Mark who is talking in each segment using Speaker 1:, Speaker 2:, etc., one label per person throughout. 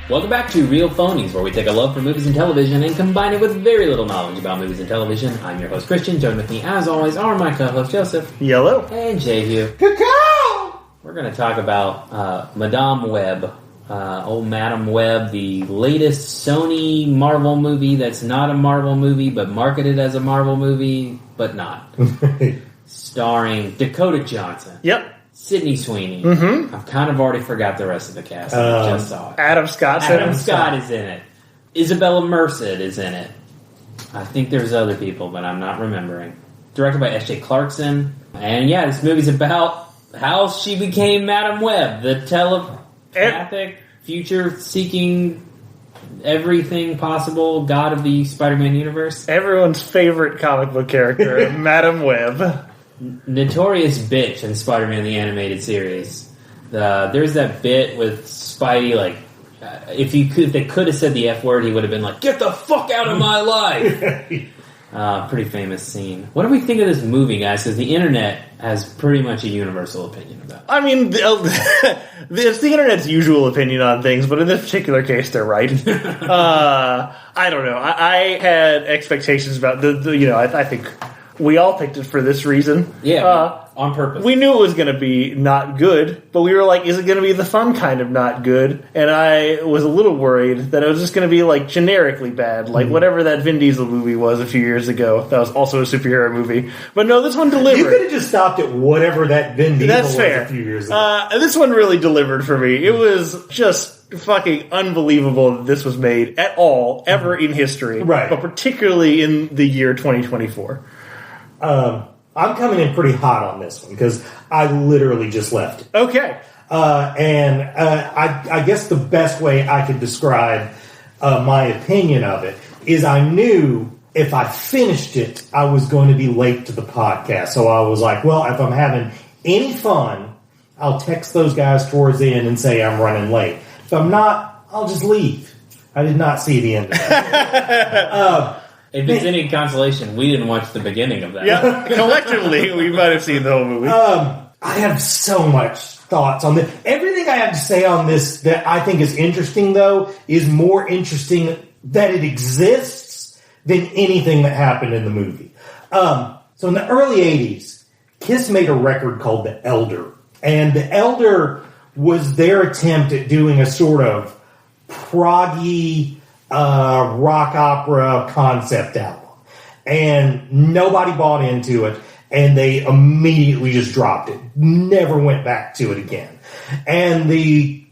Speaker 1: Welcome back to Real Phonies, where we take a love for movies and television and combine it with very little knowledge about movies and television. I'm your host, Christian. Joined with me, as always, are my co-hosts, Joseph.
Speaker 2: Yellow.
Speaker 1: And Jehu.
Speaker 2: Cacao!
Speaker 1: We're going to talk about Madame Web. Old Madame Web, the latest Sony Marvel movie that's not a Marvel movie, but marketed as a Marvel movie, but not. Starring Dakota Johnson.
Speaker 2: Yep.
Speaker 1: Sydney Sweeney.
Speaker 2: Mm-hmm.
Speaker 1: I've kind of already forgot the rest of the cast. I just saw it.
Speaker 2: Adam Scott.
Speaker 1: Adam Scott is in it. Isabella Merced is in it. I think there's other people, but I'm not remembering. Directed by S.J. Clarkson. And yeah, this movie's about how she became Madame Web, the telepathic, future-seeking, everything possible god of the Spider-Man universe.
Speaker 2: Everyone's favorite comic book character, Madame Web.
Speaker 1: Notorious bitch in Spider-Man the Animated Series. There's that bit with Spidey, like, if they could have said the F word, he would have been like, "Get the fuck out of my life!" Pretty famous scene. What do we think of this movie, guys? Because the internet has pretty much a universal opinion about it.
Speaker 2: I mean, it's the internet's usual opinion on things, but in this particular case, they're right. I don't know. I had expectations about I think we all picked it for this reason.
Speaker 1: Yeah, on purpose.
Speaker 2: We knew it was going to be not good, but we were like, is it going to be the fun kind of not good? And I was a little worried that it was just going to be like generically bad, like whatever that Vin Diesel movie was a few years ago. That was also a superhero movie. But no, this one delivered.
Speaker 3: You could have just stopped at whatever that Vin Diesel was
Speaker 2: fair.
Speaker 3: a few years ago.
Speaker 2: This one really delivered for me. It was just fucking unbelievable that this was made at all, ever in history.
Speaker 3: Right.
Speaker 2: But particularly in the year 2024.
Speaker 3: I'm coming in pretty hot on this one because I literally just left it.
Speaker 2: Okay.
Speaker 3: I guess the best way I could describe my opinion of it is I knew if I finished it, I was going to be late to the podcast. So I was like, well, if I'm having any fun, I'll text those guys towards the end and say I'm running late. If I'm not, I'll just leave. I did not see the end of that.
Speaker 1: If it's any consolation, we didn't watch the beginning of that.
Speaker 2: Yeah, collectively, we might have seen the whole movie.
Speaker 3: I have so much thoughts on this. Everything I have to say on this that I think is interesting, though, is more interesting that it exists than anything that happened in the movie. So in the early 80s, Kiss made a record called The Elder. And The Elder was their attempt at doing a sort of proggy rock opera concept album, and nobody bought into it, and they immediately just dropped it. Never went back to it again. And the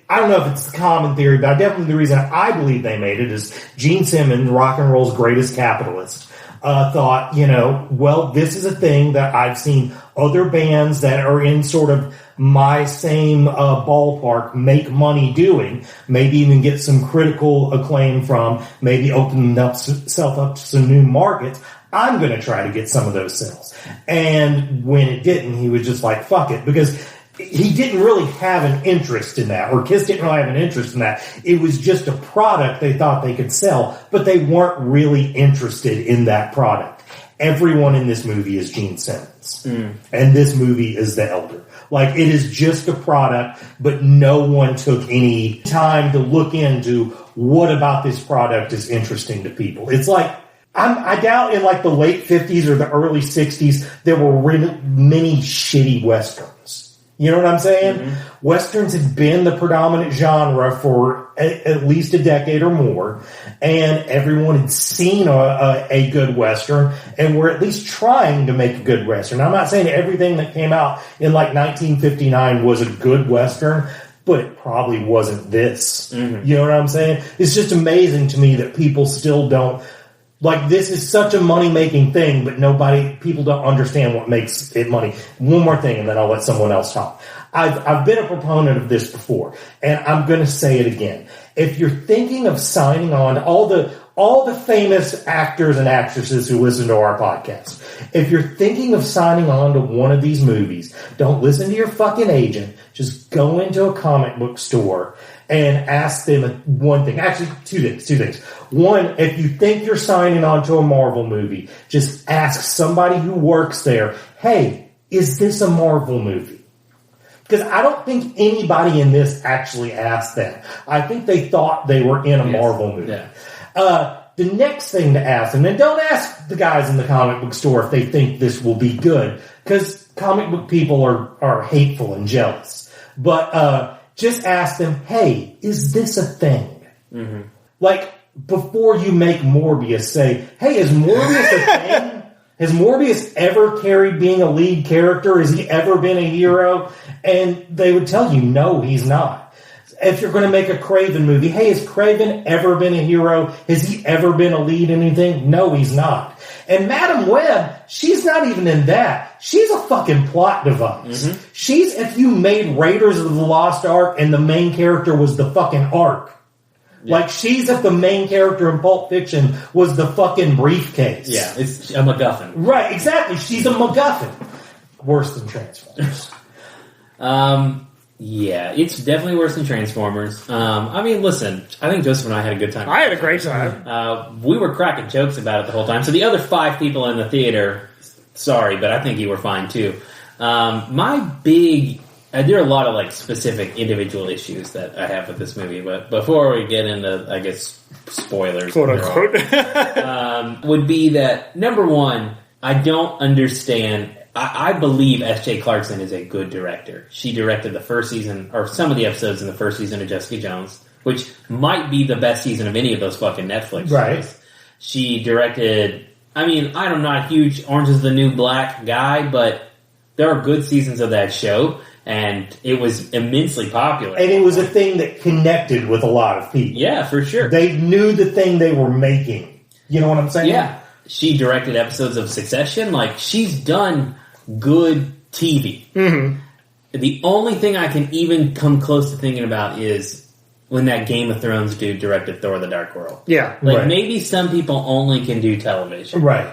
Speaker 3: I don't know if it's the common theory, but definitely the reason I believe they made it is Gene Simmons, rock and roll's greatest capitalist, thought, well, this is a thing that I've seen other bands that are in sort of my same ballpark make money doing, maybe even get some critical acclaim from, maybe open itself up to some new markets. I'm going to try to get some of those sales. And when it didn't, he was just like, fuck it, because he didn't really have an interest in that, or Kiss didn't really have an interest in that. It was just a product they thought they could sell, but they weren't really interested in that product. Everyone in this movie is Gene Simmons. And this movie is The Elder. Like, it is just a product, but no one took any time to look into what about this product is interesting to people. It's like, I doubt in like the late 50s or the early 60s, there were really many shitty Westerns. You know what I'm saying? Mm-hmm. Westerns had been the predominant genre for at least a decade or more, and everyone had seen a good Western, and were at least trying to make a good Western. I'm not saying everything that came out in like 1959 was a good Western, but it probably wasn't this. Mm-hmm. You know what I'm saying? It's just amazing to me that people still don't. Like, this is such a money-making thing, but people don't understand what makes it money. One more thing, and then I'll let someone else talk. I've been a proponent of this before, and I'm going to say it again. If you're thinking of signing on to all the famous actors and actresses who listen to our podcast, if you're thinking of signing on to one of these movies, don't listen to your fucking agent. Just go into a comic book store and ask them one thing. Actually, two things. One, if you think you're signing on to a Marvel movie, just ask somebody who works there, hey, is this a Marvel movie? Because I don't think anybody in this actually asked that. I think they thought they were in a Marvel movie.
Speaker 1: Yeah.
Speaker 3: The next thing to ask them, and don't ask the guys in the comic book store if they think this will be good, because comic book people are hateful and jealous. But just ask them, hey, is this a thing? Mm-hmm. Like, before you make Morbius, say, hey, is Morbius a thing? Has Morbius ever carried being a lead character? Has he ever been a hero? And they would tell you, no, he's not. If you're going to make a Kraven movie, hey, has Kraven ever been a hero? Has he ever been a lead in anything? No, he's not. And Madam Web, she's not even in that. She's a fucking plot device. Mm-hmm. She's, if you made Raiders of the Lost Ark and the main character was the fucking Ark. Yeah. Like, she's if the main character in Pulp Fiction was the fucking briefcase.
Speaker 1: Yeah, it's a MacGuffin.
Speaker 3: Right, exactly. She's a MacGuffin. Worse than Transformers.
Speaker 1: Yeah, it's definitely worse than Transformers. I mean, listen, I think Joseph and I had a good time.
Speaker 2: I had a great time.
Speaker 1: We were cracking jokes about it the whole time. So the other 5 people in the theater, sorry, but I think you were fine too. There are a lot of like specific individual issues that I have with this movie, but before we get into, I guess, spoilers,
Speaker 2: quote unquote,
Speaker 1: would be that number one, I don't understand. I believe S.J. Clarkson is a good director. She directed the first season, or some of the episodes in the first season of Jessica Jones, which might be the best season of any of those fucking Netflix shows. She directed, I mean, I'm not a huge Orange is the New Black guy, but there are good seasons of that show, and it was immensely popular.
Speaker 3: And it was a thing that connected with a lot of people.
Speaker 1: Yeah, for sure.
Speaker 3: They knew the thing they were making. You know what I'm saying?
Speaker 1: Yeah. She directed episodes of Succession. Like, she's done good TV. Mm-hmm. The only thing I can even come close to thinking about is when that Game of Thrones dude directed Thor: The Dark World.
Speaker 2: Yeah.
Speaker 1: Like, maybe some people only can do television.
Speaker 3: Right.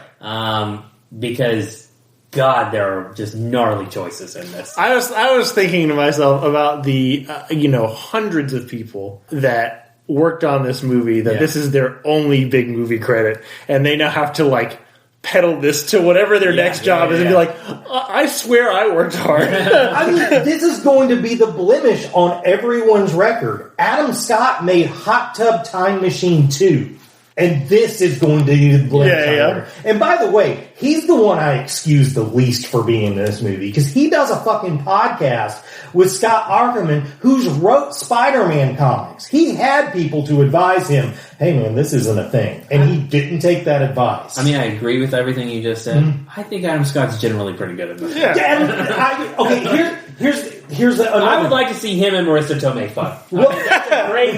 Speaker 1: Because, God, there are just gnarly choices in this.
Speaker 2: I was thinking to myself about the, hundreds of people that worked on this movie, that this is their only big movie credit, and they now have to, like, peddle this to whatever their next job is and be like, I swear I worked hard.
Speaker 3: I mean, this is going to be the blemish on everyone's record. Adam Scott made Hot Tub Time Machine 2. And this is going to be the blemish. And by the way, he's the one I excuse the least for being in this movie, because he does a fucking podcast with Scott Aukerman, who's wrote Spider-Man comics. He had people to advise him, hey man, this isn't a thing. And he didn't take that advice.
Speaker 1: I mean, I agree with everything you just said. Mm-hmm. I think Adam Scott's generally pretty good at this. Here's another. I would like to see him and Marissa Tomei fuck. Well, that's a great.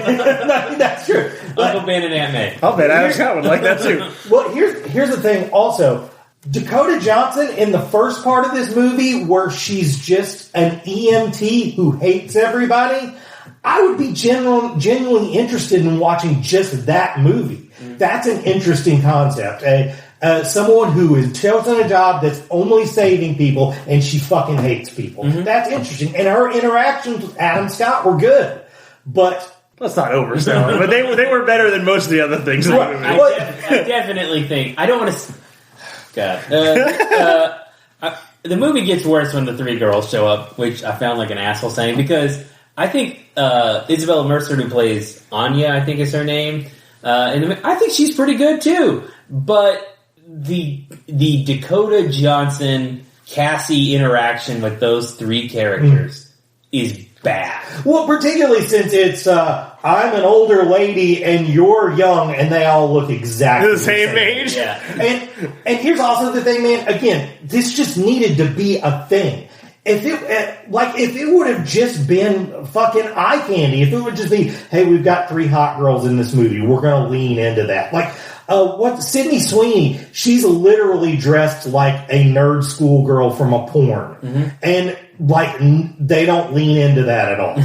Speaker 3: That's true.
Speaker 1: Uncle Ben and Aunt May.
Speaker 2: I'll bet Adam Scott would like that too.
Speaker 3: Well, here's the thing. Also, Dakota Johnson in the first part of this movie, where she's just an EMT who hates everybody, I would be genuinely interested in watching just that movie. Mm-hmm. That's an interesting concept. Someone who has chosen a job that's only saving people, and she fucking hates people. Mm-hmm. That's interesting. And her interactions with Adam Scott were good. But
Speaker 2: let's not oversell it. But they were better than most of the other things in the movie.
Speaker 1: I definitely think. I don't want to. God. The movie gets worse when the 3 girls show up, which I found like an asshole saying, because I think Isabella Mercer, who plays Anya, I think is her name, I think she's pretty good too. But the Dakota Johnson Cassie interaction with those 3 characters is bad.
Speaker 3: Well, particularly since it's I'm an older lady and you're young, and they all look exactly
Speaker 2: the same age.
Speaker 1: Yeah.
Speaker 3: And here's also the thing, man. Again, this just needed to be a thing. If it would have just been fucking eye candy, if it would just be, hey, we've got 3 hot girls in this movie, we're going to lean into that. Like, Sydney Sweeney, she's literally dressed like a nerd schoolgirl from a porn. Mm-hmm. And, like, they don't lean into that at all.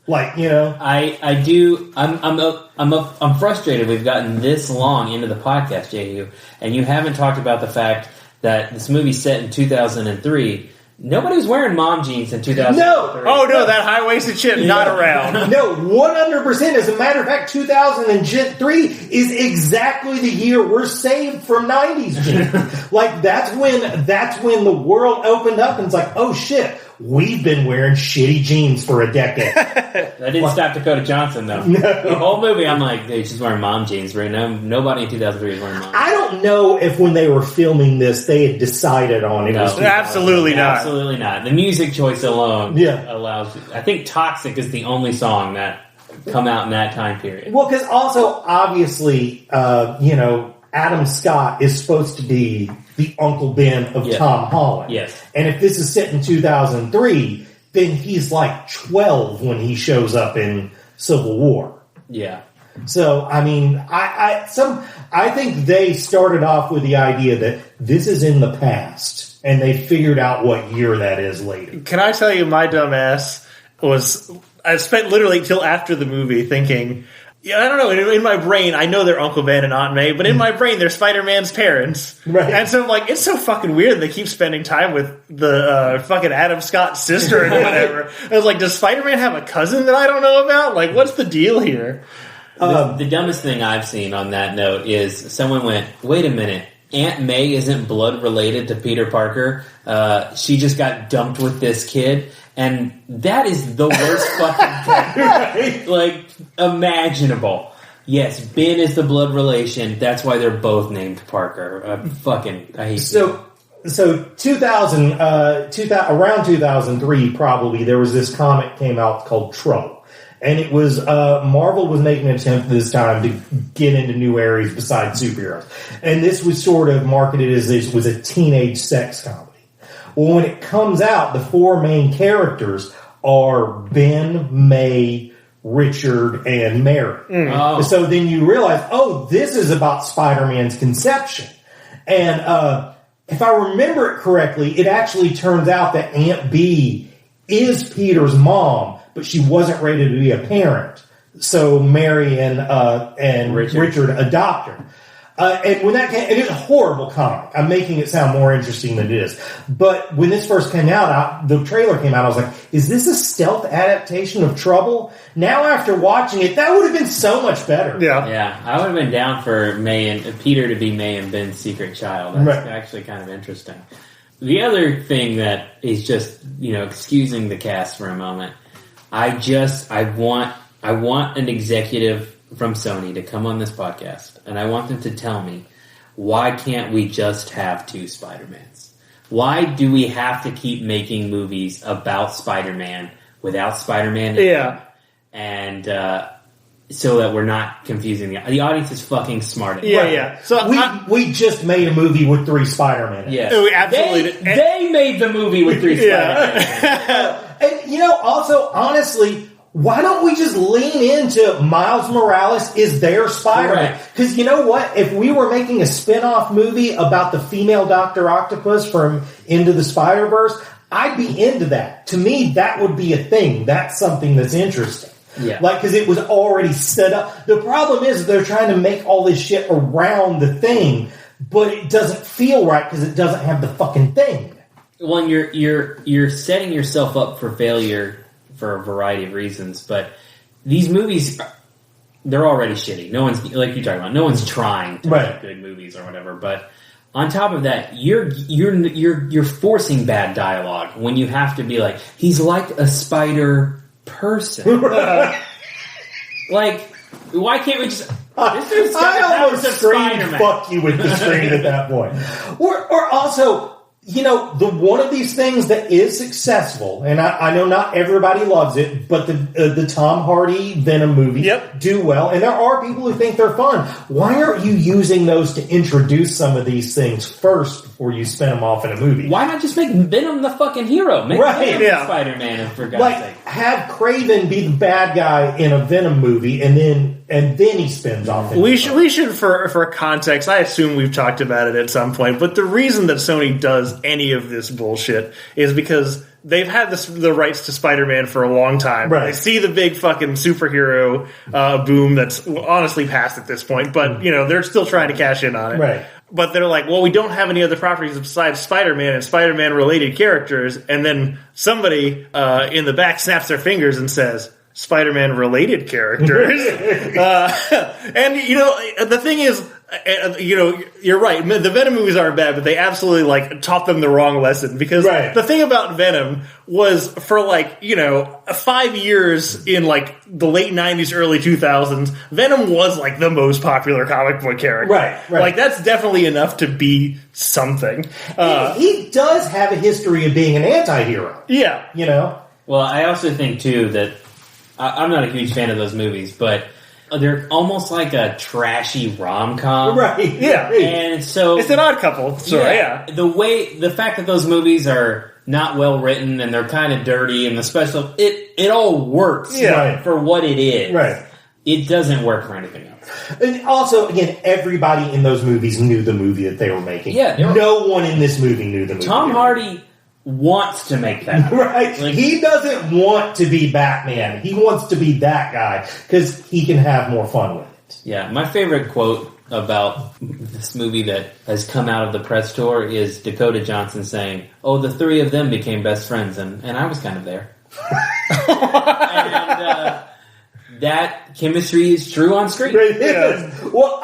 Speaker 3: Like, you know.
Speaker 1: I do. I'm frustrated we've gotten this long into the podcast, Jehu, and you haven't talked about the fact that this movie's set in 2003. Nobody was wearing mom jeans in 2003.
Speaker 3: No!
Speaker 2: Oh, no, that high-waisted shit, not around.
Speaker 3: No, 100%. As a matter of fact, 2003 is exactly the year we're saved from 90s jeans. Like, that's when the world opened up and it's like, oh, shit, we've been wearing shitty jeans for a decade.
Speaker 1: That didn't stop Dakota Johnson, though. No. The whole movie, I'm like, hey, she's wearing mom jeans right now. Nobody in 2003 is wearing mom jeans.
Speaker 3: I don't know if when they were filming this, they had decided on it.
Speaker 1: No,
Speaker 2: absolutely not.
Speaker 1: Absolutely not. The music choice alone
Speaker 3: Yeah.
Speaker 1: allows... I think Toxic is the only song that come out in that time period.
Speaker 3: Well, because also, obviously, Adam Scott is supposed to be the Uncle Ben of Tom Holland.
Speaker 1: Yes.
Speaker 3: And if this is set in 2003, then he's like 12 when he shows up in Civil War.
Speaker 1: Yeah.
Speaker 3: So, I mean, I think they started off with the idea that this is in the past, and they figured out what year that is later.
Speaker 2: Can I tell you, my dumb ass was... I spent literally till after the movie thinking... Yeah, I don't know. In my brain, I know they're Uncle Ben and Aunt May, but in my brain, they're Spider-Man's parents.
Speaker 3: Right.
Speaker 2: And so I'm like, it's so fucking weird they keep spending time with the fucking Adam Scott's sister and whatever. I was like, does Spider-Man have a cousin that I don't know about? Like, what's the deal here?
Speaker 1: The dumbest thing I've seen on that note is someone went, wait a minute, Aunt May isn't blood related to Peter Parker. She just got dumped with this kid. And that is the worst fucking thing, imaginable. Yes, Ben is the blood relation. That's why they're both named Parker. I hate
Speaker 3: So 2000, around 2003, probably, there was this comic came out called Trouble. And it was, Marvel was making an attempt this time to get into new areas besides superheroes. And this was sort of marketed as this was a teenage sex comedy. Well, when it comes out, the four main characters are Ben, May, Richard, and Mary.
Speaker 1: Oh.
Speaker 3: So then you realize, this is about Spider-Man's conception. And if I remember it correctly, it actually turns out that Aunt B is Peter's mom, but she wasn't ready to be a parent. So Mary and Richard adopt her. And when that came, it is a horrible comic. I'm making it sound more interesting than it is. But when this first came out, the trailer came out, I was like, is this a stealth adaptation of Trouble? Now after watching it, that would have been so much better.
Speaker 1: Yeah, I would have been down for Peter to be May and Ben's secret child. That's actually kind of interesting. The other thing that is just, excusing the cast for a moment, I want an executive from Sony to come on this podcast, and I want them to tell me, why can't we just have two Spider-Mans? Why do we have to keep making movies about Spider-Man without Spider-Man? And so that we're not confusing the audience is fucking smart.
Speaker 2: Yeah. So
Speaker 3: we just made a movie with three Spider-Man.
Speaker 1: Yes,
Speaker 2: absolutely.
Speaker 1: They made the movie with three Spider-Man.
Speaker 3: And also, honestly, why don't we just lean into Miles Morales is their Spider-Man? Because you know what? If we were making a spin-off movie about the female Dr. Octopus from Into the Spider-Verse, I'd be into that. To me, that would be a thing. That's something that's interesting.
Speaker 1: Yeah.
Speaker 3: Because it was already set up. The problem is they're trying to make all this shit around the thing, but it doesn't feel right because it doesn't have the fucking thing.
Speaker 1: Well, you're setting yourself up for failure for a variety of reasons, but these movies, they're already shitty. No one's, like you're talking about, no one's trying to make good movies or whatever, but on top of that, you're forcing bad dialogue when you have to be like, he's like a spider person. Like, why can't we just... This dude's got
Speaker 3: I almost screamed
Speaker 1: Spider-Man.
Speaker 3: fuck you with the screen at that point. Or also... the one of these things that is successful, and I know not everybody loves it, but the Tom Hardy Venom movies do well, and there are people who think they're fun. Why aren't you using those to introduce some of these things first before you spin them off in a movie?
Speaker 1: Why not just make Venom the fucking hero? Make Venom the Spider-Man, for God's sake.
Speaker 3: Have Kraven be the bad guy in a Venom movie, and then he spins off.
Speaker 2: We should for context. I assume we've talked about it at some point, but the reason that Sony does any of this bullshit is because they've had the rights to Spider-Man for a long time. They see the big fucking superhero boom that's honestly past at this point, but they're still trying to cash in on it. But they're like, well, we don't have any other properties besides Spider-Man and Spider-Man related characters, and then somebody in the back snaps their fingers and says, Spider-Man related characters. And the thing is, You're right. The Venom movies aren't bad, but they absolutely like taught them the wrong lesson because the thing about Venom was for 5 years in like the late 90s, early 2000s, Venom was like the most popular comic book character.
Speaker 3: Right.
Speaker 2: Like that's definitely enough to be something.
Speaker 3: He does have a history of being an anti-hero.
Speaker 2: Yeah.
Speaker 1: Well, I also think too that I'm not a huge fan of those movies, but they're almost like a trashy rom-com.
Speaker 3: Right.
Speaker 2: Yeah.
Speaker 1: And so
Speaker 2: it's an odd couple. So,
Speaker 1: the fact that those movies are not well written and they're kind of dirty and the special, it all works for what it is.
Speaker 3: Right.
Speaker 1: It doesn't work for anything else.
Speaker 3: And also, again, everybody in those movies knew the movie that they were making.
Speaker 1: Yeah.
Speaker 3: No one in this movie knew the movie.
Speaker 1: Tom Hardy wants to make that.
Speaker 3: Right.
Speaker 1: Like,
Speaker 3: he doesn't want to be Batman. He wants to be that guy because he can have more fun with it.
Speaker 1: Yeah. My favorite quote about this movie that has come out of the press tour is Dakota Johnson saying, "Oh, the three of them became best friends," and I was kind of there. And that chemistry is true on screen.
Speaker 3: It is. Well,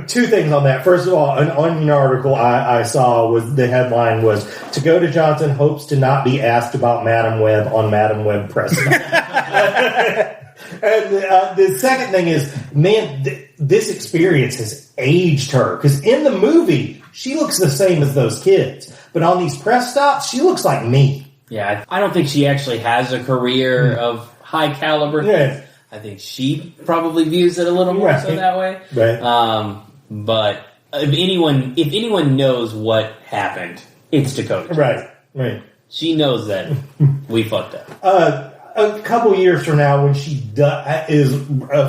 Speaker 3: two things on that. First of all, an Onion article I saw was the headline was Dakota Johnson hopes to not be asked about Madam Web on Madam Web press. And the second thing is, man, this experience has aged her. Because in the movie, she looks the same as those kids. But on these press stops, she looks like me.
Speaker 1: Yeah, I don't think she actually has a career of high caliber.
Speaker 3: Yeah.
Speaker 1: I think she probably views it a little more so that way.
Speaker 3: Right.
Speaker 1: But if anyone knows what happened, it's Dakota.
Speaker 3: Right.
Speaker 1: She knows that we fucked up.
Speaker 3: A couple years from now, when she is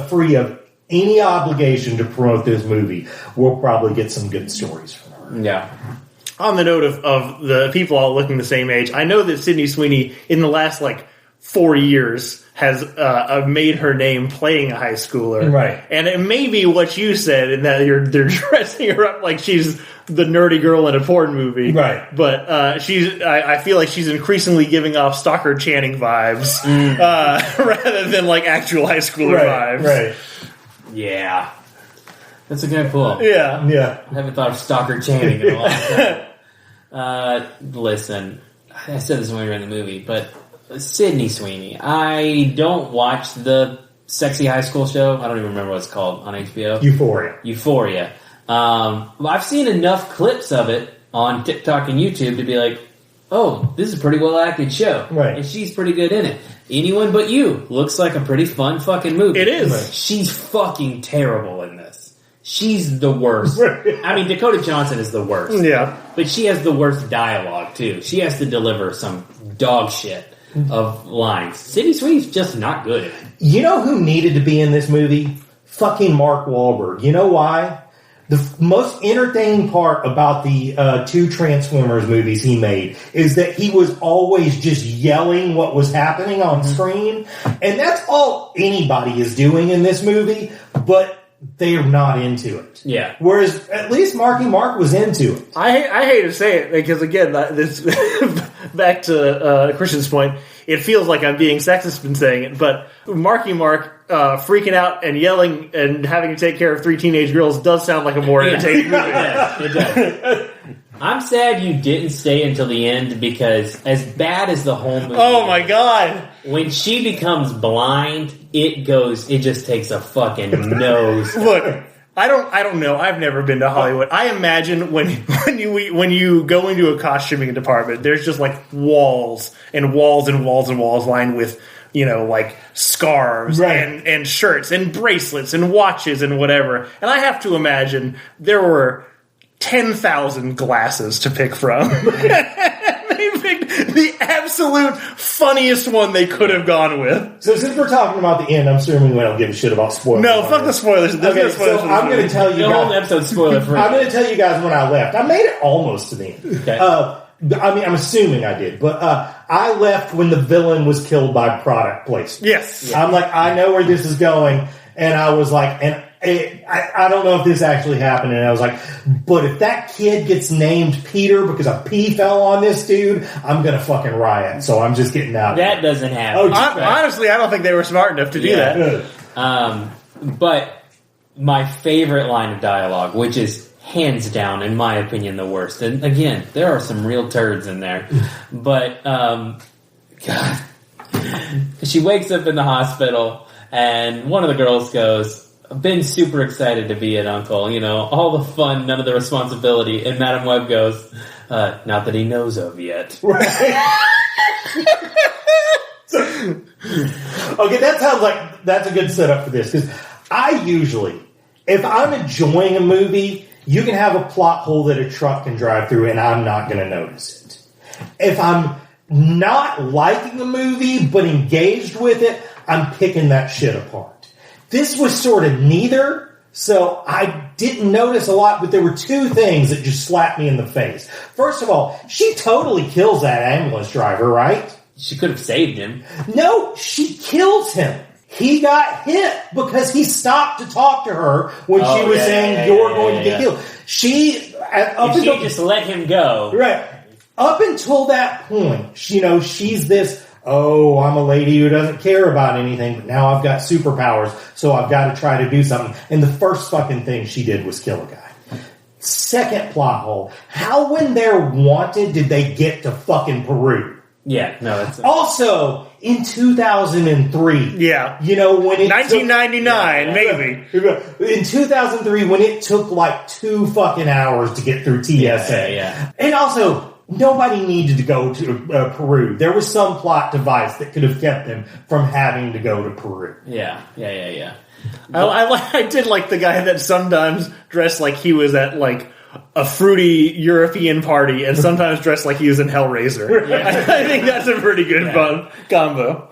Speaker 3: free of any obligation to promote this movie, we'll probably get some good stories from her.
Speaker 1: Yeah.
Speaker 2: On the note of the people all looking the same age, I know that Sydney Sweeney, in the last 4 years, has made her name playing a high schooler.
Speaker 3: Right.
Speaker 2: And it may be what you said, in that they're dressing her up like she's the nerdy girl in a porn movie.
Speaker 3: Right.
Speaker 2: But I feel like she's increasingly giving off Stockard Channing vibes rather than actual high schooler vibes.
Speaker 3: Right.
Speaker 1: Yeah. That's a good pull.
Speaker 3: Yeah.
Speaker 1: I haven't thought of Stalker Channing in a long time. Listen, I said this when we were in the movie, but Sydney Sweeney. I don't watch the sexy high school show. I don't even remember what it's called on HBO. Euphoria. I've seen enough clips of it on TikTok and YouTube to be like, oh, this is a pretty well acted show.
Speaker 3: Right.
Speaker 1: And she's pretty good in it. Anyone But You looks like a pretty fun fucking movie.
Speaker 2: It is.
Speaker 3: Right.
Speaker 1: She's fucking terrible in this. She's the worst. I mean, Dakota Johnson is the worst.
Speaker 2: Yeah.
Speaker 1: But she has the worst dialogue, too. She has to deliver some dog shit of lines. Sydney Sweeney's just not good at it.
Speaker 3: You know who needed to be in this movie? Fucking Mark Wahlberg. You know why? The most entertaining part about the two Transformers movies he made is that he was always just yelling what was happening on screen. And that's all anybody is doing in this movie, but they are not into it.
Speaker 1: Yeah.
Speaker 3: Whereas at least Marky Mark was into it.
Speaker 2: I hate to say it, because again, this back to Christian's point, it feels like I'm being sexist in saying it, but Marky Mark freaking out and yelling and having to take care of three teenage girls does sound like a more entertaining movie.
Speaker 1: Yeah, it does. I'm sad you didn't stay until the end, because as bad as the whole movie
Speaker 2: Oh my god!
Speaker 1: when she becomes blind, it just takes a fucking nose.
Speaker 2: Look, I don't know. I've never been to Hollywood. I imagine when you go into a costuming department, there's just walls and walls and walls and walls lined with scarves and shirts and bracelets and watches and whatever. And I have to imagine there were 10,000 glasses to pick from. They picked the absolute funniest one they could have gone with.
Speaker 3: So since we're talking about the end, I'm assuming we don't give a shit about spoilers.
Speaker 2: No, fuck the spoilers.
Speaker 3: Okay, so I'm going to tell you
Speaker 1: The
Speaker 3: guys.
Speaker 1: whole episode spoiler free.
Speaker 3: I'm going to tell you guys when I left. I made it almost to the end.
Speaker 1: Okay.
Speaker 3: I'm assuming I did, but I left when the villain was killed by product placement.
Speaker 2: Yes.
Speaker 3: Yeah. I'm like, I know where this is going, and I was like, I don't know if this actually happened, and I was like, but if that kid gets named Peter because a pea fell on this dude, I'm gonna fucking riot. So I'm just getting out.
Speaker 1: That doesn't happen.
Speaker 2: Honestly, I don't think they were smart enough to do that.
Speaker 1: But my favorite line of dialogue, which is hands down, in my opinion, the worst. And again, there are some real turds in there. But, God. She wakes up in the hospital, and one of the girls goes, I've been super excited to be an uncle. You know, all the fun, none of the responsibility. And Madam Web goes, not that he knows of yet.
Speaker 3: Right. Okay, that sounds like that's a good setup for this. Because I usually, if I'm enjoying a movie, you can have a plot hole that a truck can drive through, and I'm not going to notice it. If I'm not liking the movie, but engaged with it, I'm picking that shit apart. This was sort of neither, so I didn't notice a lot, but there were two things that just slapped me in the face. First of all, she totally kills that ambulance driver, right?
Speaker 1: She could have saved him.
Speaker 3: No, she kills him. He got hit because he stopped to talk to her when she was saying, you're going to get killed. She
Speaker 1: just let him go.
Speaker 3: Right. Up until that point, she's this, I'm a lady who doesn't care about anything, but now I've got superpowers, so I've got to try to do something. And the first fucking thing she did was kill a guy. Second plot hole. How, when they're wanted, did they get to fucking Peru?
Speaker 1: Yeah, no, that's...
Speaker 3: Also, in 2003...
Speaker 2: Yeah.
Speaker 3: You know, when it
Speaker 2: 1999, maybe.
Speaker 3: In 2003, when it took like 2 fucking hours to get through TSA.
Speaker 1: Yeah.
Speaker 3: And also, nobody needed to go to Peru. There was some plot device that could have kept them from having to go to Peru.
Speaker 1: Yeah.
Speaker 2: I did like the guy that sometimes dressed like he was at, like, a fruity European party and sometimes dressed like he was in Hellraiser. Yeah. I think that's a pretty good fun combo.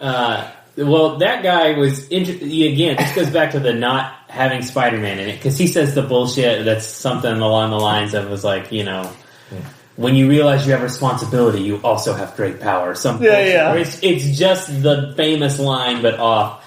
Speaker 1: Well, that guy was... Again, this goes back to the not having Spider-Man in it, because he says the bullshit that's something along the lines of, was like, when you realize you have responsibility, you also have great power. Some bullshit.
Speaker 2: Yeah.
Speaker 1: It's just the famous line, but off.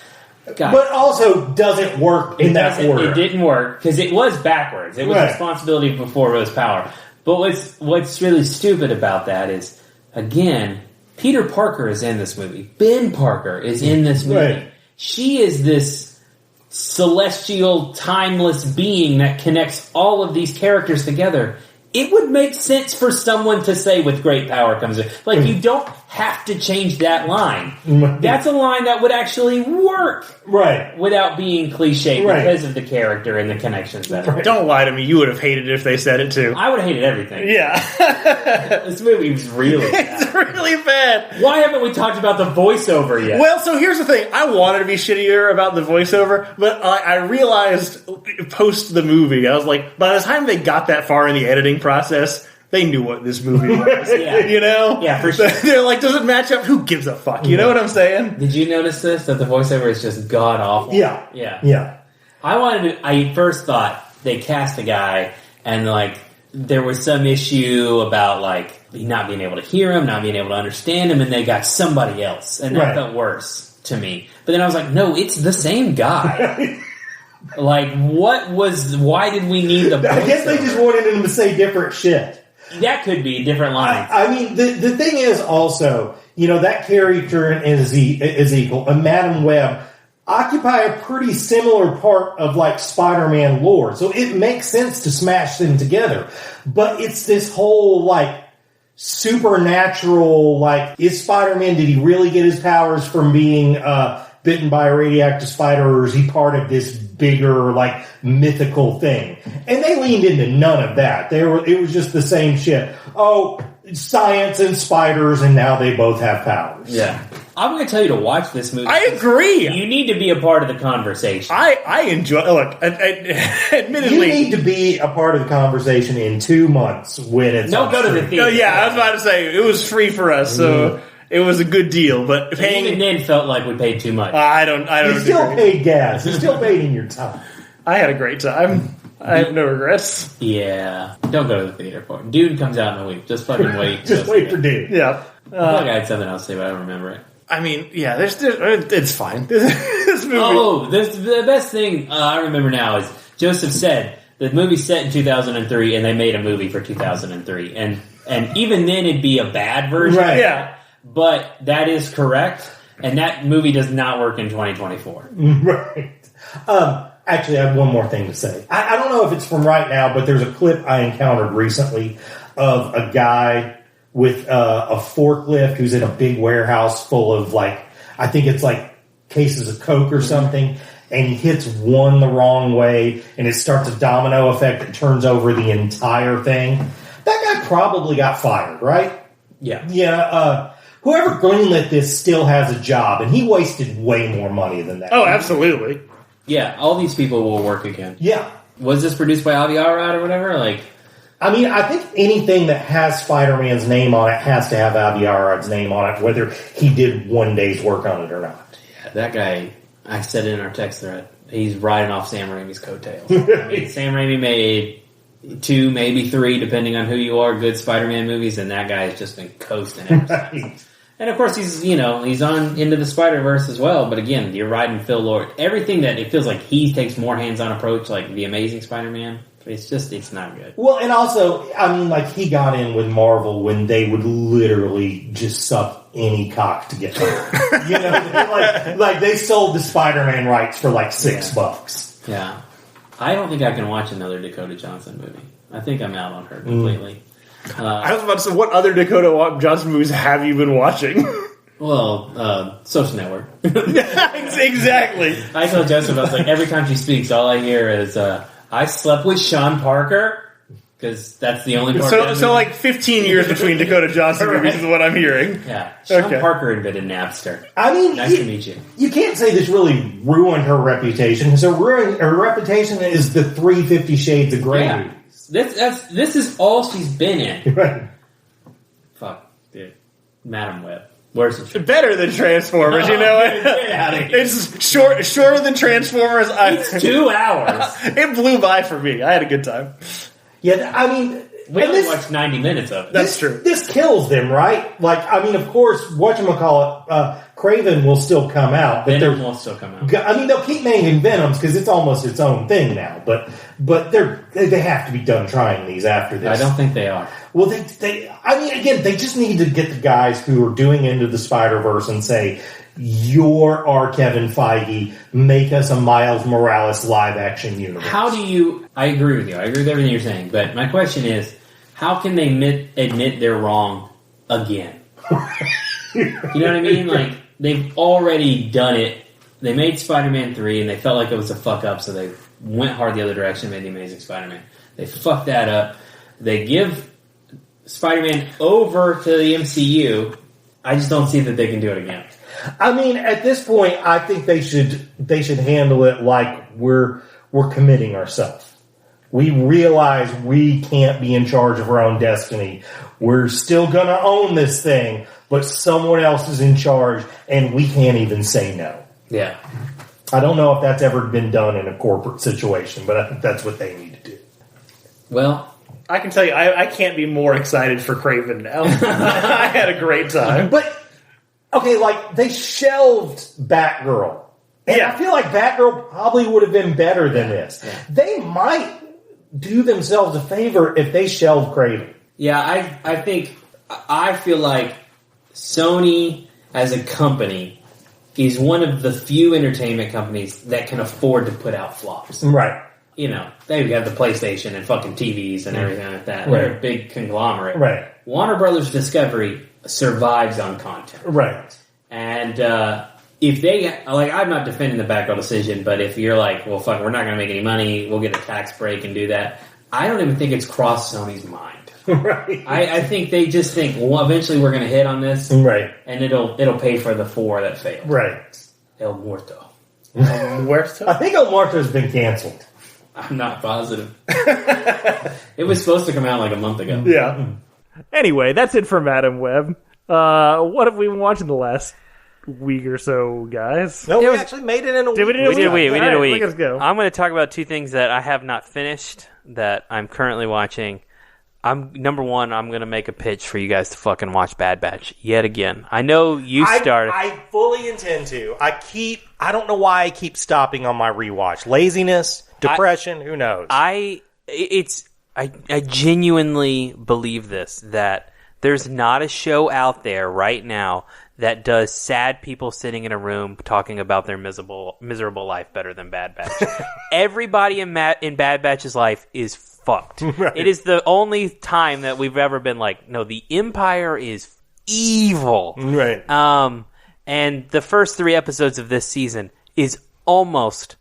Speaker 1: God.
Speaker 3: But also doesn't work in that order.
Speaker 1: It didn't work because it was backwards. It was responsibility before it was power. But what's really stupid about that is, again, Peter Parker is in this movie. Ben Parker is in this movie.
Speaker 3: Right.
Speaker 1: She is this celestial, timeless being that connects all of these characters together. It would make sense for someone to say, with great power comes... Like, you don't have to change that line. That's a line that would actually work.
Speaker 3: Right.
Speaker 1: Without being cliche because of the character and the connections that are.
Speaker 2: Don't lie to me. You would have hated it if they said it, too.
Speaker 1: I would have hated everything.
Speaker 2: Yeah.
Speaker 1: This movie was really bad.
Speaker 2: It's really bad.
Speaker 1: Why haven't we talked about the voiceover yet?
Speaker 2: Well, so here's the thing. I wanted to be shittier about the voiceover, but I realized post the movie, I was like, by the time they got that far in the editing process, they knew what this movie was. You know?
Speaker 1: Yeah, for sure.
Speaker 2: They're like, does it match up? Who gives a fuck? You know what I'm saying?
Speaker 1: Did you notice this? That the voiceover is just god awful?
Speaker 3: Yeah.
Speaker 1: I first thought they cast a guy and like there was some issue about like not being able to hear him, not being able to understand him, and they got somebody else. And that felt worse to me. But then I was like, no, it's the same guy. Like, why did we need the voiceover?
Speaker 3: I guess they just wanted him to say different shit.
Speaker 1: That could be different lines.
Speaker 3: I mean, the thing is also, that character in Ezekiel and Madam Web occupy a pretty similar part of, like, Spider-Man lore. So it makes sense to smash them together. But it's this whole, like, supernatural, like, is Spider-Man, did he really get his powers from being bitten by a radioactive spider, or is he part of this bigger, like, mythical thing? And they leaned into none of that. It was just the same shit. Oh, science and spiders, and now they both have powers.
Speaker 1: Yeah. I'm going to tell you to watch this movie.
Speaker 2: I agree.
Speaker 1: You need to be a part of the conversation.
Speaker 2: I enjoy... Look, admittedly...
Speaker 3: You need to be a part of the conversation in 2 months when it's...
Speaker 1: Don't go to the theater.
Speaker 2: No, yeah, I was about to say, it was free for us, so... It was a good deal, but paying...
Speaker 1: Even then felt like we paid too much.
Speaker 2: I don't
Speaker 3: You still paid gas. You still paid in your time.
Speaker 2: I had a great time. I have no regrets.
Speaker 1: Yeah. Don't go to the theater for it. Dune comes out in a week. Just fucking wait.
Speaker 3: Just wait for Dune.
Speaker 2: Yeah.
Speaker 1: I feel like I had something else to say, but I don't remember it.
Speaker 2: I mean, yeah, it's fine. This movie...
Speaker 1: Oh, the best thing I remember now is Joseph said the movie's set in 2003, and they made a movie for 2003. And even then, it'd be a bad version.
Speaker 3: Right.
Speaker 2: Yeah.
Speaker 1: But that is correct, and that movie does not work in 2024.
Speaker 3: Right. Actually, I have one more thing to say. I don't know if it's from right now, but there's a clip I encountered recently of a guy with a forklift who's in a big warehouse full of, like, I think it's like cases of Coke or something, and he hits one the wrong way, and it starts a domino effect that turns over the entire thing. That guy probably got fired, right?
Speaker 1: Yeah.
Speaker 3: Yeah, whoever greenlit this still has a job, and he wasted way more money than that.
Speaker 2: Oh, absolutely.
Speaker 1: Yeah, all these people will work again.
Speaker 3: Yeah.
Speaker 1: Was this produced by Avi Arad or whatever? Like,
Speaker 3: I mean, I think anything that has Spider-Man's name on it has to have Avi Arad's name on it, whether he did one day's work on it or not.
Speaker 1: yeah, that guy, I said it in our text thread, he's riding off Sam Raimi's coattails. I mean, Sam Raimi made 2, maybe 3, depending on who you are, good Spider-Man movies, and that guy has just been coasting ever since. And of course, he's on Into the Spider-Verse as well. But again, you're riding Phil Lord. Everything that it feels like he takes more hands-on approach, like the Amazing Spider-Man. It's not good.
Speaker 3: Well, and also, I mean, like, he got in with Marvel when they would literally just suck any cock to get there. You know, like they sold the Spider-Man rights for like $6.
Speaker 1: Yeah. I don't think I can watch another Dakota Johnson movie. I think I'm out on her completely.
Speaker 2: I was about to say, what other Dakota Johnson movies have you been watching?
Speaker 1: Well, Social Network.
Speaker 2: Exactly.
Speaker 1: I told Joseph, I was like, every time she speaks, all I hear is, I slept with Sean Parker, because that's the only part of that
Speaker 2: So like 15 years between Dakota Johnson movies is what I'm hearing.
Speaker 1: Yeah. Sean Parker invented Napster.
Speaker 3: I mean,
Speaker 1: nice to meet you.
Speaker 3: You can't say this really ruined her reputation, because her reputation is the 350 Shades of Grey.
Speaker 1: Yeah. This is all she's been in.
Speaker 3: Right.
Speaker 1: Fuck, dude. Madam Web. Where's it?
Speaker 2: Better than Transformers, you know it?
Speaker 1: Get out of here.
Speaker 2: It's shorter than Transformers.
Speaker 1: It's 2 hours.
Speaker 2: It blew by for me. I had a good time.
Speaker 3: Yeah, I mean...
Speaker 1: We only watched 90 minutes of it.
Speaker 2: That's true.
Speaker 3: This kills them, right? Like, I mean, of course, whatchamacallit, Kraven will still come out. But
Speaker 1: Venom will still come out.
Speaker 3: I mean, they'll keep making Venoms because it's almost its own thing now. But they have to be done trying these after this.
Speaker 1: I don't think they are.
Speaker 3: Well, I mean, again, they just need to get the guys who are doing Into the Spider-Verse and say, you're our Kevin Feige, make us a Miles Morales live-action universe.
Speaker 1: How do you... I agree with you. I agree with everything you're saying. But my question is, how can they admit they're wrong again? You know what I mean? Like, they've already done it. They made Spider-Man 3, and they felt like it was a fuck-up, so they went hard the other direction and made The Amazing Spider-Man. They fucked that up. They give Spider-Man over to the MCU. I just don't see that they can do it again.
Speaker 3: I mean, at this point, I think they should handle it like we're committing ourselves. We realize we can't be in charge of our own destiny. We're still going to own this thing, but someone else is in charge, and we can't even say no.
Speaker 1: Yeah.
Speaker 3: I don't know if that's ever been done in a corporate situation, but I think that's what they need to do.
Speaker 1: Well,
Speaker 2: I can tell you, I can't be more excited for Kraven now. I had a great time.
Speaker 3: But, okay, like, they shelved Batgirl. And I feel like Batgirl probably would have been better than this.
Speaker 1: Yeah.
Speaker 3: They might do themselves a favor if they shelved Kraven.
Speaker 1: yeah, I feel like Sony as a company is one of the few entertainment companies that can afford to put out flops.
Speaker 3: Right.
Speaker 1: You know, they have the PlayStation and fucking TVs and everything like that.
Speaker 3: Right.
Speaker 1: They're a big conglomerate.
Speaker 3: Right.
Speaker 1: Warner Brothers Discovery survives on content.
Speaker 3: Right.
Speaker 1: And if they, like, I'm not defending the Batgirl decision, but if you're like, well, fuck, we're not going to make any money, we'll get a tax break and do that, I don't even think it's crossed Sony's mind.
Speaker 3: Right.
Speaker 1: I think they just think, well, eventually we're going to hit on this,
Speaker 3: Right.
Speaker 1: and it'll pay for the 4 that failed.
Speaker 3: Right.
Speaker 1: El Muerto.
Speaker 3: I think El Muerto's been canceled.
Speaker 1: I'm not positive. It was supposed to come out like a month ago.
Speaker 2: Yeah. Anyway, that's it for Madam Web. What have we been watching the last week or so, guys?
Speaker 3: No, we actually made it in a week.
Speaker 2: Did we do
Speaker 4: We did a week. We did a week.
Speaker 2: Look at us go.
Speaker 4: I'm going to talk about 2 things that I have not finished that I'm currently watching. Number one, I'm going to make a pitch for you guys to fucking watch Bad Batch yet again. I know you started.
Speaker 5: I fully intend to. I don't know why I keep stopping on my rewatch. Laziness, depression, who knows?
Speaker 4: I genuinely believe this, that there's not a show out there right now that does sad people sitting in a room talking about their miserable life better than Bad Batch. Everybody in Bad Batch's life is fucked. Right. It is the only time that we've ever been like, no, the Empire is evil.
Speaker 5: Right.
Speaker 4: And the first 3 episodes of this season is almost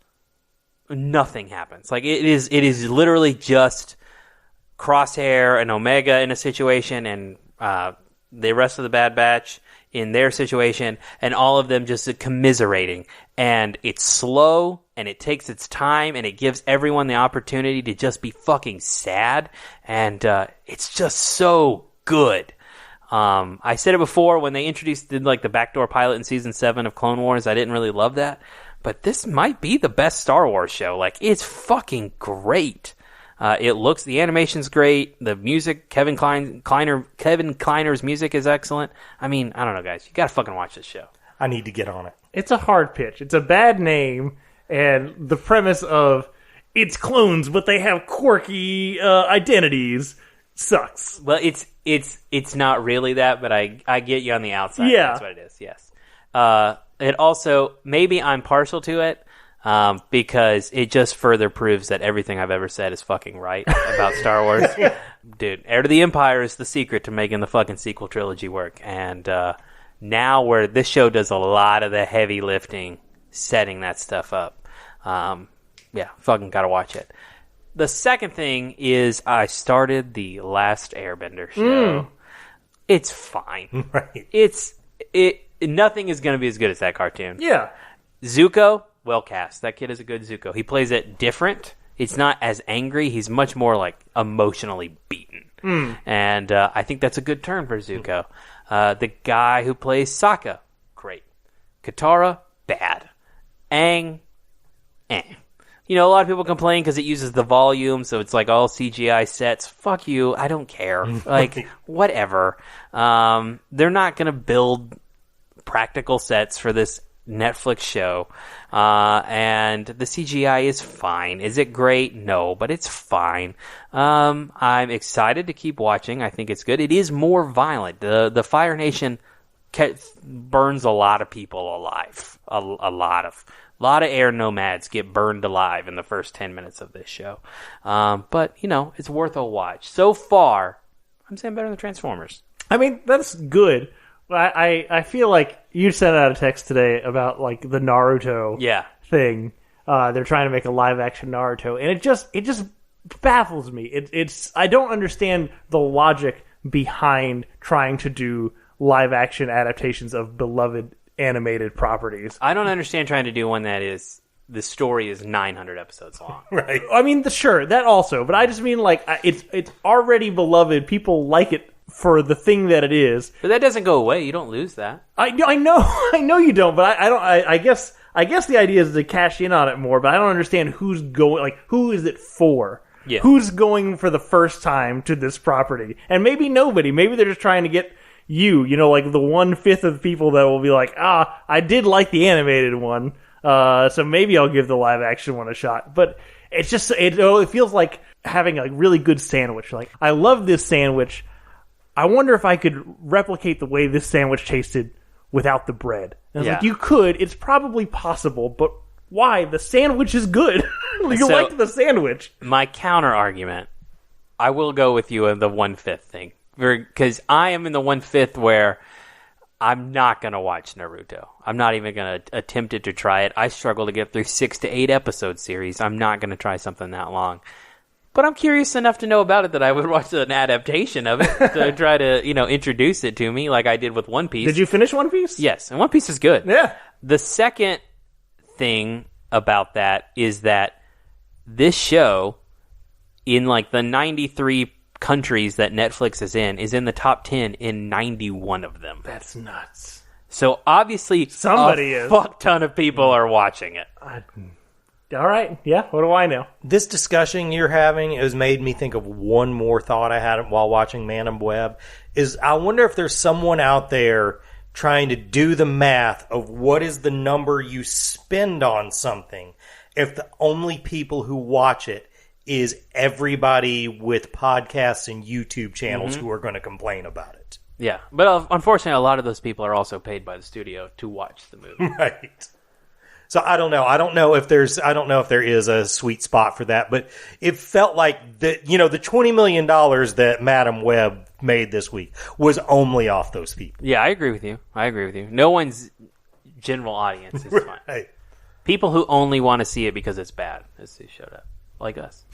Speaker 4: nothing happens. Like it is literally just Crosshair and Omega in a situation, and the rest of the Bad Batch in their situation, and all of them just commiserating. And it's slow, and it takes its time, and it gives everyone the opportunity to just be fucking sad. And it's just so good. I said it before when they did like the backdoor pilot in season 7 of Clone Wars. I didn't really love that, but this might be the best Star Wars show. Like, it's fucking great. The animation's great. The music, Kevin Kliner's music is excellent. I mean, I don't know, guys. You gotta fucking watch this show.
Speaker 5: I need to get on it.
Speaker 2: It's a hard pitch. It's a bad name, and the premise of it's clones, but they have quirky identities sucks.
Speaker 4: Well, it's not really that, but I get you on the outside.
Speaker 2: Yeah.
Speaker 4: That's what it is, yes. It also, maybe I'm partial to it, because it just further proves that everything I've ever said is fucking right about Star Wars. Dude, Heir to the Empire is the secret to making the fucking sequel trilogy work. And now where this show does a lot of the heavy lifting, setting that stuff up. Yeah, fucking gotta watch it. The second thing is I started the Last Airbender show. It's fine.
Speaker 5: Right.
Speaker 4: Nothing is going to be as good as that cartoon.
Speaker 2: Yeah.
Speaker 4: Zuko, well cast. That kid is a good Zuko. He plays it different. It's not as angry. He's much more like emotionally beaten. And I think that's a good turn for Zuko. The guy who plays Sokka, great. Katara, bad. Aang, eh. You know, a lot of people complain because it uses the volume, so it's like all CGI sets. Fuck you. I don't care. Like, whatever. They're not going to build practical sets for this Netflix show. And the CGI is fine. Is it great? No, but it's fine. I'm excited to keep watching. I think it's good. It is more violent. The Fire Nation burns a lot of people alive. A lot of air nomads get burned alive in the first 10 minutes of this show. But, you know, it's worth a watch. So far, I'm saying better than Transformers.
Speaker 2: I mean, that's good. I feel like you sent out a text today about, like, the Naruto thing. They're trying to make a live-action Naruto. And it just baffles me. I don't understand the logic behind trying to do live-action adaptations of beloved animated properties.
Speaker 4: I don't understand trying to do one that is the story is 900 episodes long.
Speaker 5: Right.
Speaker 2: I mean, sure, that also, but I just mean like it's already beloved. People like it for the thing that it is.
Speaker 4: But that doesn't go away. You don't lose that.
Speaker 2: I know you don't. But I guess the idea is to cash in on it more. But I don't understand who's going. Like, who is it for?
Speaker 4: Yeah.
Speaker 2: Who's going for the first time to this property? And maybe nobody. Maybe they're just trying to get you know, like the 1/5 of the people that will be like, I did like the animated one, so maybe I'll give the live action one a shot. But it's just, it feels like having a really good sandwich. Like, I love this sandwich. I wonder if I could replicate the way this sandwich tasted without the bread. And I was like, you could. It's probably possible, but why? The sandwich is good. You liked the sandwich.
Speaker 4: My counter argument, I will go with you on the 1/5 thing. Because I am in the 1/5 where I'm not going to watch Naruto. I'm not even going to attempt it to try it. I struggle to get through 6 to 8 episode series. I'm not going to try something that long. But I'm curious enough to know about it that I would watch an adaptation of it to try to, you know, introduce it to me like I did with One Piece.
Speaker 2: Did you finish One Piece?
Speaker 4: Yes, and One Piece is good.
Speaker 2: Yeah.
Speaker 4: The second thing about that is that this show, in like the 93 countries that Netflix is in the top 10 in 91 of them.
Speaker 2: That's nuts.
Speaker 4: So obviously
Speaker 2: somebody
Speaker 4: a fuck ton of people are watching it.
Speaker 2: All right. Yeah, what do I know?
Speaker 5: This discussion you're having has made me think of one more thought I had while watching Man and Web. Is I wonder if there's someone out there trying to do the math of what is the number you spend on something if the only people who watch it is everybody with podcasts and YouTube channels who are going to complain about it.
Speaker 4: Yeah, but unfortunately, a lot of those people are also paid by the studio to watch the movie.
Speaker 5: Right. So I don't know. I don't know if there is a sweet spot for that, but it felt like the $20 million that Madam Web made this week was only off those people.
Speaker 4: Yeah, I agree with you. No one's general audience is fine.
Speaker 5: Right.
Speaker 4: People who only want to see it because it's bad, as who showed up. Like us.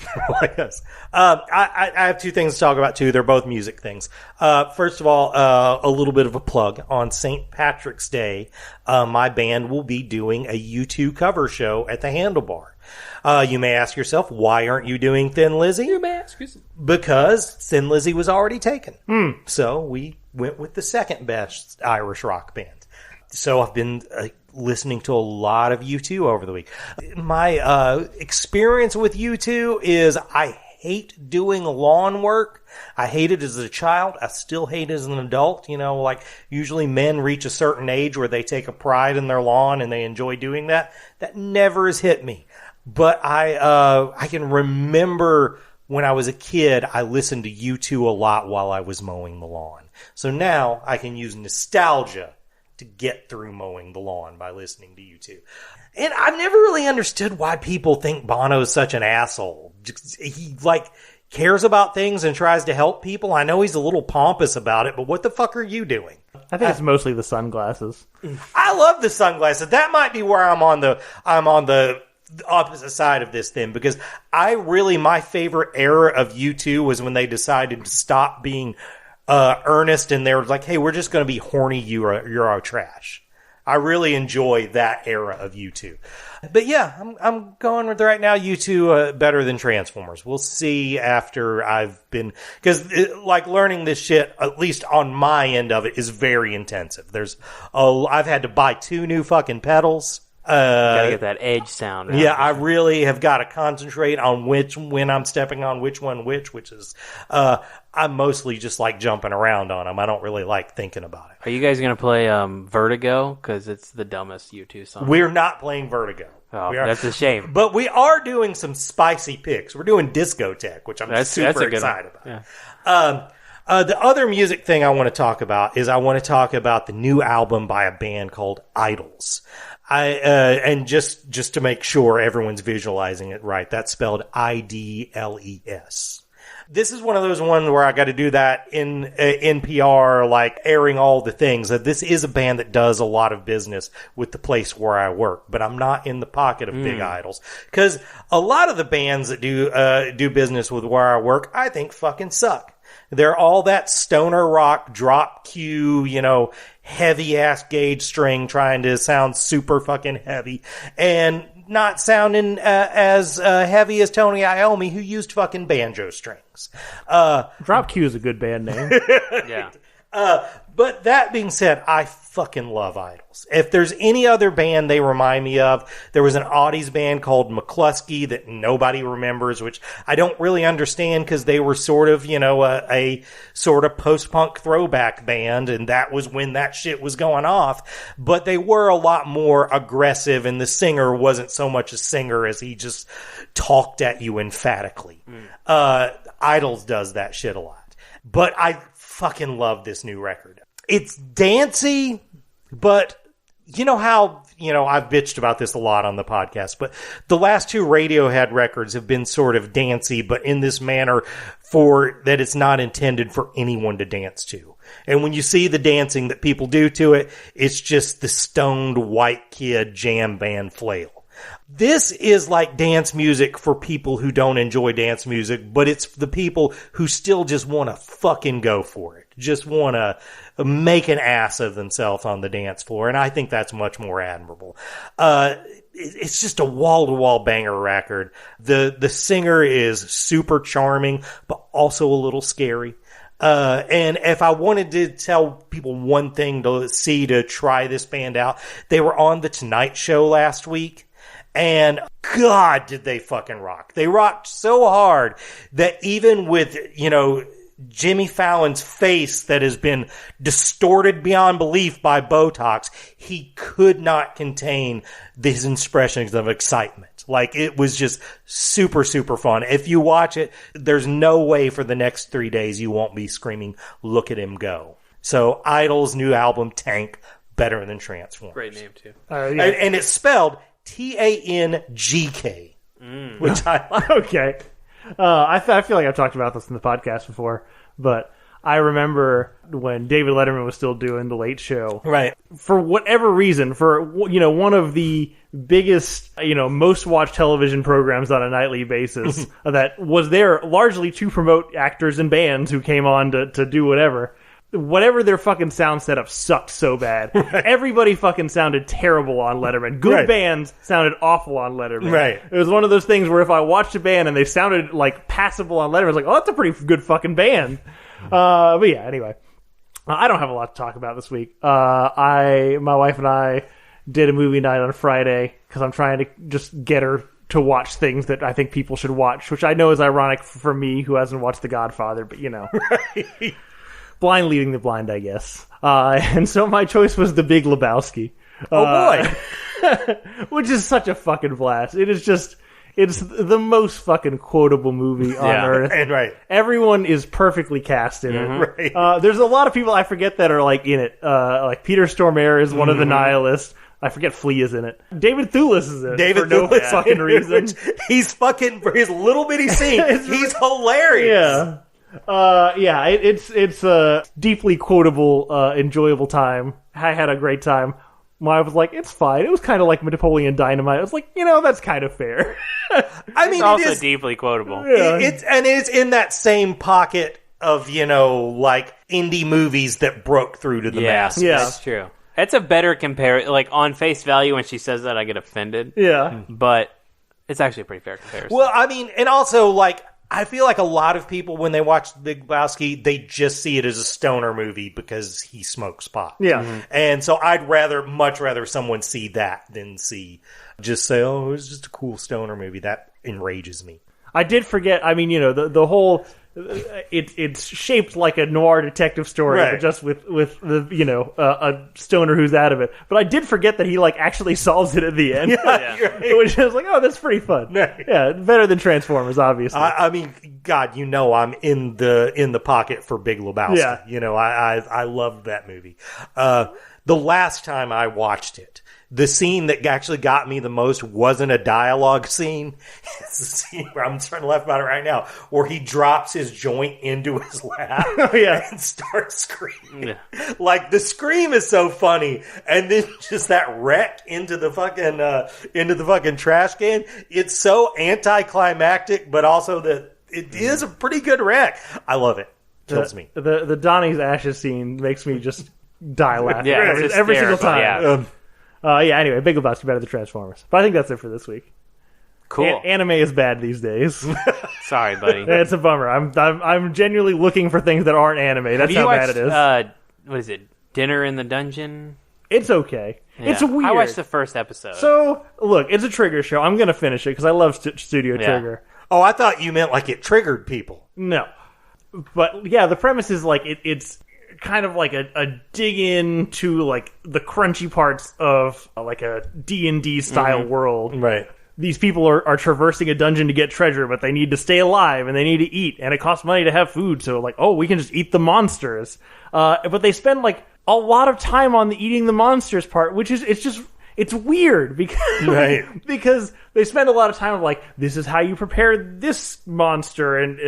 Speaker 5: Like us. I have two things to talk about, too. They're both music things. First of all, a little bit of a plug. On St. Patrick's Day, my band will be doing a U2 cover show at the Handlebar. You may ask yourself, why aren't you doing Thin Lizzy?
Speaker 4: You may ask yourself.
Speaker 5: Because Thin Lizzy was already taken. So we went with the second best Irish rock band. So I've been listening to a lot of U2 over the week. My experience with U2 is I hate doing lawn work. I hate it as a child. I still hate it as an adult. Like usually men reach a certain age where they take a pride in their lawn and they enjoy doing that. That never has hit me. But I can remember when I was a kid, I listened to U2 a lot while I was mowing the lawn. So now I can use nostalgia to get through mowing the lawn by listening to U2. And I've never really understood why people think Bono's such an asshole. He, cares about things and tries to help people. I know he's a little pompous about it, but what the fuck are you doing?
Speaker 2: I think it's mostly the sunglasses.
Speaker 5: I love the sunglasses. That might be where I'm on the opposite side of this then, because my favorite era of U2 was when they decided to stop being earnest, and they were like, hey, we're just going to be horny Euro trash. I really enjoy that era of U2. But yeah, I'm going with right now U2 better than Transformers. We'll see after I've been, because learning this shit, at least on my end of it, is very intensive. I've had to buy 2 new fucking pedals.
Speaker 4: Gotta get that edge sound.
Speaker 5: Yeah, I really have got to concentrate on when I'm stepping on which one which is, I'm mostly just like jumping around on them. I don't really like thinking about it.
Speaker 4: Are you guys going to play Vertigo? Because it's the dumbest U2 song.
Speaker 5: We're not playing Vertigo.
Speaker 4: Oh, that's a shame.
Speaker 5: But we are doing some spicy picks. We're doing Discotheque, which I'm super excited about.
Speaker 4: Yeah.
Speaker 5: The other music thing I want to talk about is I want to talk about the new album by a band called Idols. And just to make sure everyone's visualizing it right, that's spelled IDLES. This is one of those ones where I got to do that in NPR, like airing all the things. This is a band that does a lot of business with the place where I work, but I'm not in the pocket of big idols, because a lot of the bands that do business with where I work, I think fucking suck. They're all that stoner rock, drop Q, heavy ass gauge string trying to sound super fucking heavy and not sounding as heavy as Tony Iommi, who used fucking banjo strings.
Speaker 2: Drop Q is a good band name.
Speaker 4: Yeah.
Speaker 5: But that being said, I fucking love Idols. If there's any other band they remind me of, there was an Audi's band called McCluskey that nobody remembers, which I don't really understand because they were sort of, a sort of post-punk throwback band, and that was when that shit was going off. But they were a lot more aggressive, and the singer wasn't so much a singer as he just talked at you emphatically. Idols does that shit a lot. But I fucking love this new record. It's dancey, but you know how, I've bitched about this a lot on the podcast, but the last 2 Radiohead records have been sort of dancey, but in this manner for that it's not intended for anyone to dance to. And when you see the dancing that people do to it, it's just the stoned white kid jam band flail. This is like dance music for people who don't enjoy dance music, but it's the people who still just want to fucking go for it. Just want to make an ass of themselves on the dance floor. And I think that's much more admirable. It's just a wall-to-wall banger record. The singer is super charming, but also a little scary. And if I wanted to tell people one thing to try this band out, they were on The Tonight Show last week. And God, did they fucking rock. They rocked so hard that even with, Jimmy Fallon's face that has been distorted beyond belief by Botox, he could not contain these expressions of excitement. Like, it was just super, super fun. If you watch it, there's no way for the next 3 days you won't be screaming, "Look at him go." So Idol's new album, Tank, better than Transformers.
Speaker 4: Great name, too.
Speaker 5: And it's spelled TANGK, which I like.
Speaker 2: Okay. I feel like I've talked about this in the podcast before, but I remember when David Letterman was still doing The Late Show.
Speaker 5: Right.
Speaker 2: For whatever reason, for one of the biggest, most watched television programs on a nightly basis that was there largely to promote actors and bands who came on to do whatever. Whatever their fucking sound setup sucked so bad. Right. Everybody fucking sounded terrible on Letterman. Good bands sounded awful on Letterman.
Speaker 5: Right.
Speaker 2: It was one of those things where if I watched a band and they sounded like passable on Letterman, I was like, oh, that's a pretty good fucking band. But yeah, anyway. I don't have a lot to talk about this week. My wife and I did a movie night on Friday because I'm trying to just get her to watch things that I think people should watch, which I know is ironic for me who hasn't watched The Godfather, but
Speaker 5: Right.
Speaker 2: Blind leading the blind, I guess. And so my choice was The Big Lebowski.
Speaker 5: Oh, boy.
Speaker 2: Which is such a fucking blast. It's the most fucking quotable movie on earth.
Speaker 5: And right.
Speaker 2: Everyone is perfectly cast in it.
Speaker 5: Right.
Speaker 2: There's a lot of people I forget that are like in it. Like Peter Stormare is one of the nihilists. I forget Flea is in it. David Thewlis is in it for no fucking reason.
Speaker 5: He's fucking, for his little bitty scene, he's hilarious.
Speaker 2: Yeah. It's a deeply quotable, enjoyable time. I had a great time. My wife was like, it's fine. It was kind of like Napoleon Dynamite. I was like, that's kind of fair.
Speaker 5: I mean,
Speaker 4: It's also deeply quotable.
Speaker 2: Yeah.
Speaker 5: It's in that same pocket of, like indie movies that broke through to the masses.
Speaker 2: Yeah.
Speaker 4: That's true. It's a better comparison. Like, on face value, when she says that, I get offended.
Speaker 2: Yeah.
Speaker 4: But it's actually a pretty fair comparison.
Speaker 5: Well, I mean, and also, like, I feel like a lot of people, when they watch The Big Lebowski, they just see it as a stoner movie because he smokes pot.
Speaker 2: Yeah.
Speaker 5: And so I'd much rather someone see that than just say, oh, it's just a cool stoner movie. That enrages me.
Speaker 2: I did forget, I mean, the whole... It's shaped like a noir detective story,
Speaker 5: right.
Speaker 2: but just with the a stoner who's out of it. But I did forget that he actually solves it at the end,
Speaker 5: Right.
Speaker 2: which I was like, oh, that's pretty fun.
Speaker 5: Right.
Speaker 2: Yeah, better than Transformers, obviously.
Speaker 5: I mean, God, I'm in the pocket for Big Lebowski.
Speaker 2: Yeah.
Speaker 5: I loved that movie. The last time I watched it, the scene that actually got me the most wasn't a dialogue scene. It's the scene where I'm starting to laugh about it right now, where he drops his joint into his lap and starts screaming.
Speaker 4: Yeah.
Speaker 5: Like, the scream is so funny, and then just that wreck into the fucking trash can. It's so anticlimactic, but also that it is a pretty good wreck. I love it. Kills me.
Speaker 2: The Donnie's Ashes scene makes me just die laughing
Speaker 4: Yeah, it's
Speaker 2: every single
Speaker 4: hysterical,
Speaker 2: time.
Speaker 4: yeah.
Speaker 2: Anyway, Big Lebowski better than Transformers. But I think that's it for this week.
Speaker 4: Cool.
Speaker 2: Anime is bad these days.
Speaker 4: Sorry, buddy.
Speaker 2: It's a bummer. I'm genuinely looking for things that aren't anime. That's how bad it is.
Speaker 4: What is it? Dinner in the Dungeon?
Speaker 2: It's okay.
Speaker 4: Yeah.
Speaker 2: It's weird.
Speaker 4: I watched the first episode.
Speaker 2: So, look, it's a Trigger show. I'm going to finish it because I love Studio Trigger.
Speaker 5: Oh, I thought you meant like it triggered people.
Speaker 2: No. But, yeah, the premise is like it's kind of like a dig into like the crunchy parts of like a D&D style world.
Speaker 5: Right.
Speaker 2: These people are traversing a dungeon to get treasure, but they need to stay alive and they need to eat, and it costs money to have food. So, like, we can just eat the monsters. But they spend like a lot of time on the eating the monsters part, which is it's weird because because they spend a lot of time of like, this is how you prepare this monster, and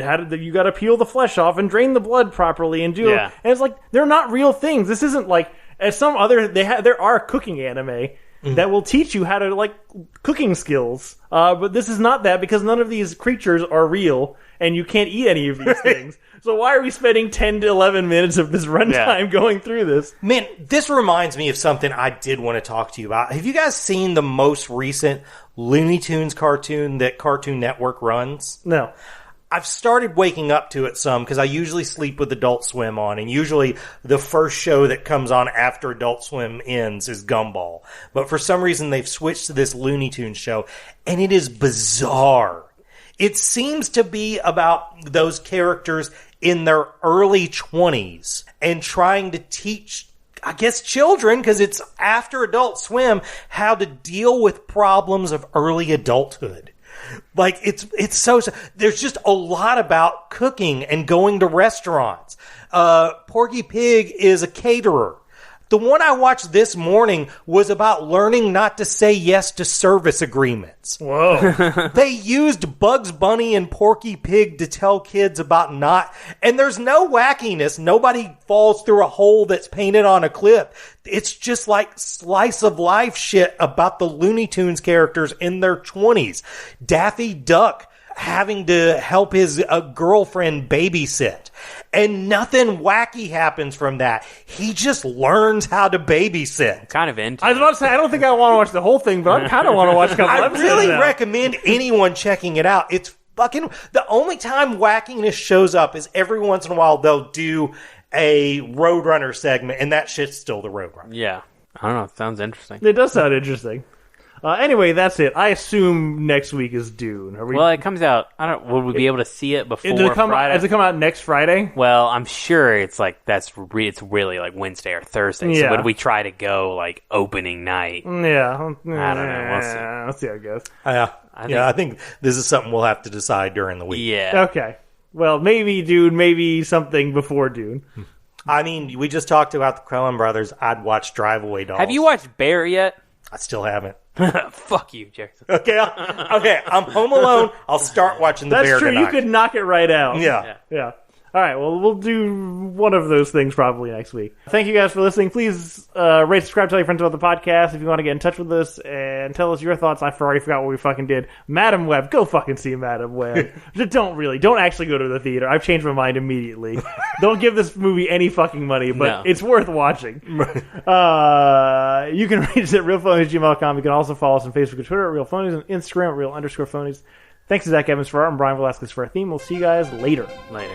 Speaker 2: you got to peel the flesh off and drain the blood properly and do it. And it's like, they're not real things. This isn't like as some other there are cooking anime that will teach you how to like cooking skills, but this is not that, because none of these creatures are real and you can't eat any of these things. So why are we spending 10 to 11 minutes of this runtime going through this?
Speaker 5: Man, this reminds me of something I did want to talk to you about. Have you guys seen the most recent Looney Tunes cartoon that Cartoon Network runs?
Speaker 2: No.
Speaker 5: I've started waking up to it some because I usually sleep with Adult Swim on, and usually the first show that comes on after Adult Swim ends is Gumball. But for some reason they've switched to this Looney Tunes show, and it is bizarre. It seems to be about those characters in their early 20s and trying to teach, I guess, children, because it's after Adult Swim, how to deal with problems of early adulthood. Like, it's so... There's just a lot about cooking and going to restaurants. Porky Pig is a caterer. The one I watched this morning was about learning not to say yes to service agreements.
Speaker 2: Whoa.
Speaker 5: They used Bugs Bunny and Porky Pig to tell kids about not... And there's no wackiness. Nobody falls through a hole that's painted on a clip. It's just like slice of life shit about the Looney Tunes characters in their 20s. Daffy Duck having to help his girlfriend babysit. And nothing wacky happens from that. He just learns how to babysit.
Speaker 4: Kind of into
Speaker 2: I was about to say, I don't think I want to watch the whole thing, but I kind of want to watch a couple
Speaker 5: I
Speaker 2: episodes
Speaker 5: really
Speaker 2: now.
Speaker 5: recommend anyone checking it out. It's fucking... The only time wackiness shows up is every once in a while they'll do a Roadrunner segment, and that shit's still the Roadrunner.
Speaker 4: Yeah. I don't know. It sounds interesting.
Speaker 2: It does sound interesting. Anyway, that's it. I assume next week is Dune. Are we?
Speaker 4: Well, it comes out. I don't. Will we be able to see it before Friday?
Speaker 2: Does it come out next Friday?
Speaker 4: Well, I'm sure it's like it's really like Wednesday or Thursday. So
Speaker 2: Yeah.
Speaker 4: would we try to go like opening night?
Speaker 2: Yeah.
Speaker 4: I don't know. We'll see.
Speaker 2: Let's see how it goes.
Speaker 5: I think this is something we'll have to decide during the week.
Speaker 4: Yeah.
Speaker 2: Okay. Well, maybe Dune, maybe something before Dune.
Speaker 5: I mean, we just talked about the Coen brothers. I'd watch Drive Away Dolls.
Speaker 4: Have you watched Bear yet?
Speaker 5: I still haven't.
Speaker 4: Fuck you, Jackson.
Speaker 5: Okay, I'm home alone. I'll start watching the
Speaker 2: That's
Speaker 5: Bear
Speaker 2: true.
Speaker 5: tonight.
Speaker 2: You could knock it right out.
Speaker 5: Yeah.
Speaker 2: Yeah. All right. Well, we'll do one of those things probably next week. Thank you guys for listening. Please rate, subscribe, tell your friends about the podcast. If you want to get in touch with us and tell us your thoughts, I already forgot what we fucking did. Madam Web, go fucking see Madam Web. Don't actually go to the theater. I've changed my mind immediately. Don't give this movie any fucking money, but
Speaker 4: No.
Speaker 2: it's worth watching. You can reach us at realphonies@gmail.com. You can also follow us on Facebook and Twitter at realphonies and Instagram at real_phonies. Thanks to Zach Evans for art and Brian Velasquez for our theme. We'll see you guys later.
Speaker 4: Later.